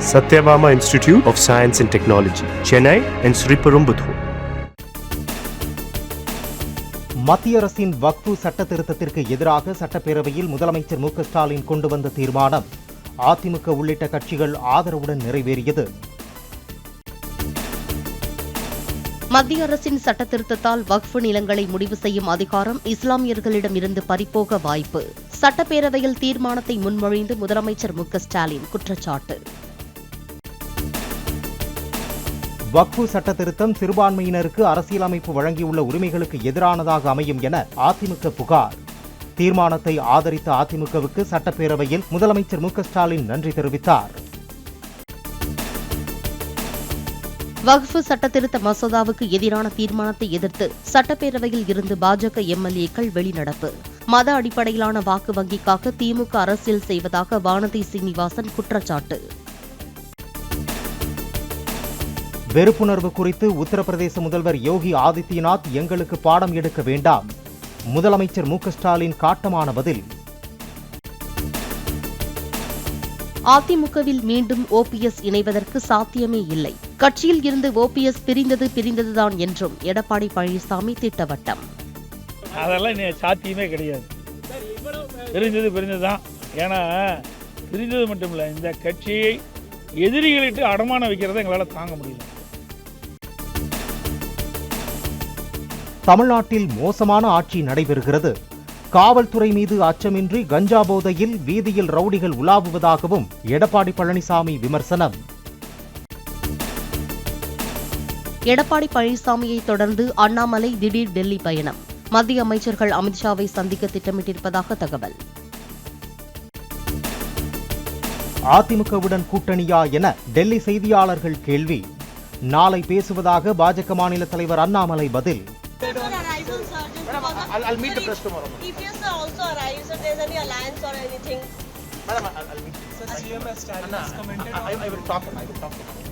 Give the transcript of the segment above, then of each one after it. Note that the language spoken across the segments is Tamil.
Satyabama Institute of Science and Technology, Chennai and Sriperumbudur. மத்திய அரசின் வக்ஃபு சட்ட திருத்தத்திற்கு எதிராக சட்டப்பேரவையில் முதலமைச்சர் மு க ஸ்டாலின் கொண்டு வந்த தீர்மானம் அதிமுக உள்ளிட்ட கட்சிகள் ஆதரவுடன் நிறைவேறியது. மத்திய அரசின் சட்ட திருத்தத்தால் வக்ஃபு நிலங்களை முடிவு செய்யும் அதிகாரம் இஸ்லாமியர்களிடம் இருந்து பறிபோக வாய்ப்பு. சட்டப்பேரவையில் தீர்மானத்தை முன்மொழிந்து முதலமைச்சர் மு க ஸ்டாலின் குற்றச்சாட்டு. வக்ஃபு சட்ட திருத்தம் சிறுபான்மையினருக்கு அரசியலமைப்பு வழங்கியுள்ள உரிமைகளுக்கு எதிரானதாக அமையும் என அதிமுக புகார். தீர்மானத்தை ஆதரித்த அதிமுகவுக்கு சட்டப்பேரவையில் முதலமைச்சர் மு க ஸ்டாலின் நன்றி தெரிவித்தார். வக்ஃபு சட்டத்திருத்த மசோதாவுக்கு எதிரான தீர்மானத்தை எதிர்த்து சட்டப்பேரவையில் இருந்து பாஜக எம்எல்ஏக்கள் வெளிநடப்பு. மத அடிப்படையிலான வாக்கு வங்கிக்காக திமுக அரசியல் செய்வதாக வானதி சீனிவாசன் குற்றச்சாட்டு. வெறுப்புணர்வு குறித்து உத்தரப்பிரதேச முதல்வர் யோகி ஆதித்யநாத் எங்களுக்கு பாடம் எடுக்க வேண்டாம், முதலமைச்சர் மு க ஸ்டாலின் காட்டமான பதில். அதிமுகவில் மீண்டும் ஓபிஎஸ் இணைவதற்கு சாத்தியமே இல்லை. கட்சியில் இருந்து ஓபிஎஸ் பிரிந்ததுதான் என்றும் எடப்பாடி பழனிசாமி திட்டவட்டம். அதெல்லாம் சாத்தியமே கிடையாது. பிரிந்ததுதான். ஏன்னா பிரிந்தது மட்டும் இல்லை, இந்த கட்சியை எதிரிகளிட்டு அடமானம் வைக்கிறத எங்களால் தாங்க முடியல. தமிழ்நாட்டில் மோசமான ஆட்சி நடைபெறுகிறது. காவல்துறை மீது அச்சமின்றி கஞ்சா போதையில் வீதியில் ரவுடிகள் உலாவுவதாகவும் எடப்பாடி பழனிசாமி விமர்சனம். எடப்பாடி பழனிசாமியை தொடர்ந்து அண்ணாமலை திடீர் டெல்லி பயணம். மத்திய அமைச்சர்கள் அமித்ஷாவை சந்திக்க திட்டமிட்டிருப்பதாக தகவல். அதிமுகவுடன் கூட்டணியா என டெல்லி செய்தியாளர்கள் கேள்வி. நாளை பேசுவதாக பாஜக மாநில தலைவர் அண்ணாமலை பதில். I'll meet the press tomorrow. If you also arrive, so there's any alliance or anything. Madam, I'll meet. Sir, CM has commented. I will talk.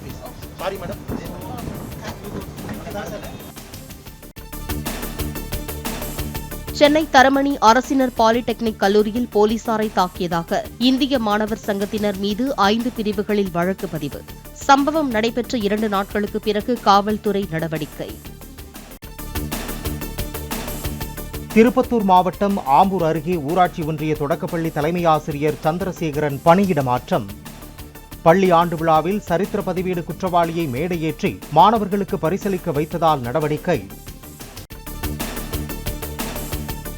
Please. Sorry, madam. Chennai Taramani அரசினர் பாலிடெக்னிக் கல்லூரியில் போலீசாரை தாக்கியதாக இந்திய மாணவர் சங்கத்தினர் மீது 5 பிரிவுகளில் வழக்கு பதிவு. சம்பவம் நடைபெற்ற 2 நாட்களுக்கு பிறகு காவல்துறை நடவடிக்கை. திருப்பத்தூர் மாவட்டம் ஆம்பூர் அருகே ஊராட்சி ஒன்றிய தொடக்கப்பள்ளி தலைமை ஆசிரியர் சந்திரசேகரன் பணியிட மாற்றம். பள்ளி ஆண்டு விழாவில் சரித்திர பதிவேடு குற்றவாளியை மேடையேற்றி மாணவர்களுக்கு பரிசளிக்க வைத்ததால் நடவடிக்கை.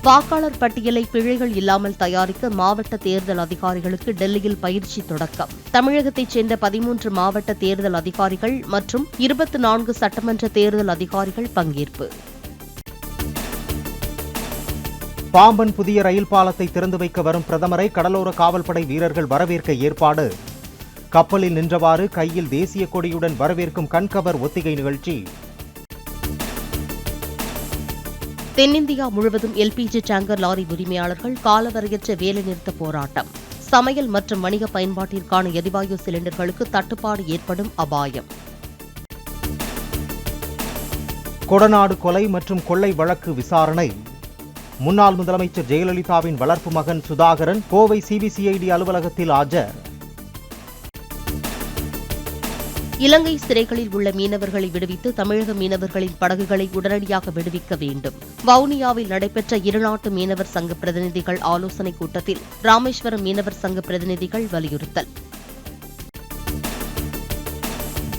வாக்காளர் பட்டியலை பிழைகள் இல்லாமல் தயாரிக்க மாவட்ட தேர்தல் அதிகாரிகளுக்கு டெல்லியில் பயிற்சி தொடக்கம். தமிழகத்தைச் சேர்ந்த 13 மாவட்ட தேர்தல் அதிகாரிகள் மற்றும் 24 சட்டமன்ற தேர்தல் அதிகாரிகள் பங்கேற்பு. பாம்பன் புதிய ரயில் பாலத்தை திறந்து வைக்க வரும் பிரதமரை கடலோர காவல்படை வீரர்கள் வரவேற்க ஏற்பாடு. கப்பலில் நின்றவாறு கையில் தேசிய கொடியுடன் வரவேற்கும் கண்கவர் ஒத்திகை நிகழ்ச்சி. தென்னிந்தியா முழுவதும் எல்பிஜி டேங்கர் லாரி உரிமையாளர்கள் காலவரையற்ற வேலைநிறுத்த போராட்டம். சமையல் மற்றும் வணிக பயன்பாட்டிற்கான எரிவாயு சிலிண்டர்களுக்கு தட்டுப்பாடு ஏற்படும் அபாயம். கொடநாடு கொலை மற்றும் கொள்ளை வழக்கு விசாரணை. முன்னாள் முதலமைச்சர் ஜெயலலிதாவின் வளர்ப்பு மகன் சுதாகரன் கோவை சிபிசிஐடி அலுவலகத்தில் ஆஜர். இலங்கை சிறைகளில் உள்ள மீனவர்களை விடுவித்து தமிழக மீனவர்களின் படகுகளை உடனடியாக விடுவிக்க வேண்டும். வவுனியாவில் நடைபெற்ற இருநாட்டு மீனவர் சங்க பிரதிநிதிகள் ஆலோசனைக் கூட்டத்தில் ராமேஸ்வரம் மீனவர் சங்க பிரதிநிதிகள் வலியுறுத்தல்.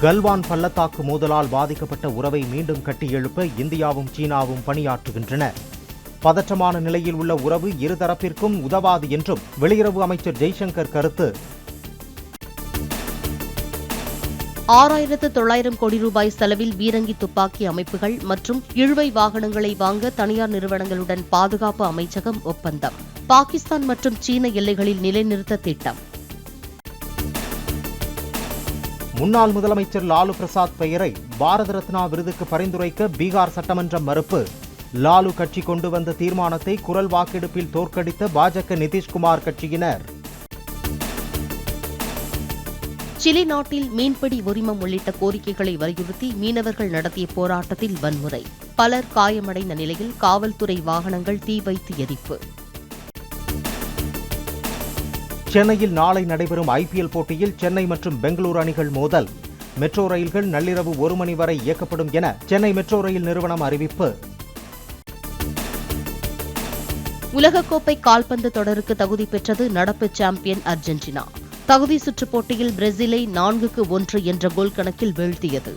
கல்வான் பள்ளத்தாக்கு மோதலால் பாதிக்கப்பட்ட உறவை மீண்டும் கட்டியெழுப்ப இந்தியாவும் சீனாவும் பணியாற்றுகின்றன. பதற்றமான நிலையில் உள்ள உறவு இருதரப்பிற்கும் உதவாது என்றும் வெளியுறவு அமைச்சர் ஜெய்சங்கர் கருத்து. 6900 கோடி ரூபாய் செலவில் பீரங்கி துப்பாக்கி அமைப்புகள் மற்றும் இழுவை வாகனங்களை வாங்க தனியார் நிறுவனங்களுடன் பாதுகாப்பு அமைச்சகம் ஒப்பந்தம். பாகிஸ்தான் மற்றும் சீன எல்லைகளில் நிலைநிறுத்த திட்டம். முன்னாள் முதலமைச்சர் லாலு பிரசாத் பெயரை பாரத ரத்னா விருதுக்கு பரிந்துரைக்க பீகார் சட்டமன்றம் மறுப்பு. லாலு கட்சி கொண்டு வந்த தீர்மானத்தை குரல் வாக்கெடுப்பில் தோற்கடித்த பாஜக நிதிஷ்குமார் கட்சியினர். சிலி நாட்டில் மீன்பிடி உரிமம் உள்ளிட்ட கோரிக்கைகளை வலியுறுத்தி மீனவர்கள் நடத்திய போராட்டத்தில் வன்முறை. பலர் காயமடைந்த நிலையில் காவல்துறை வாகனங்கள் தீ வைத்து எரிப்பு. சென்னையில் நாளை நடைபெறும் ஐபிஎல் போட்டியில் சென்னை மற்றும் பெங்களூரு அணிகள் மோதல். மெட்ரோ ரயில்கள் நள்ளிரவு 1 மணி வரை இயக்கப்படும் என சென்னை மெட்ரோ ரயில் நிறுவனம் அறிவிப்பு. உலகக்கோப்பை கால்பந்து தொடருக்கு தகுதி பெற்றது நடப்பு சாம்பியன் அர்ஜென்டினா. தகுதி சுற்றுப் போட்டியில் பிரேசிலை 4-1 என்ற கோல் கணக்கில் வீழ்த்தியது.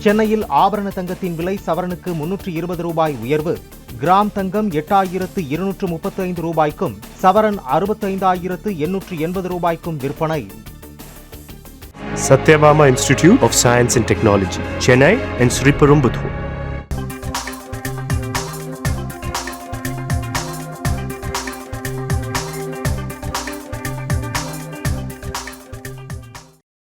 சென்னையில் ஆபரண தங்கத்தின் விலை சவரனுக்கு 320 ரூபாய் உயர்வு. கிராம் தங்கம் 8,235 ரூபாய்க்கும் சவரன் 65,880 ரூபாய்க்கும் விற்பனை. Satyabama Institute of Science and Technology, Chennai and Sriperumbudur.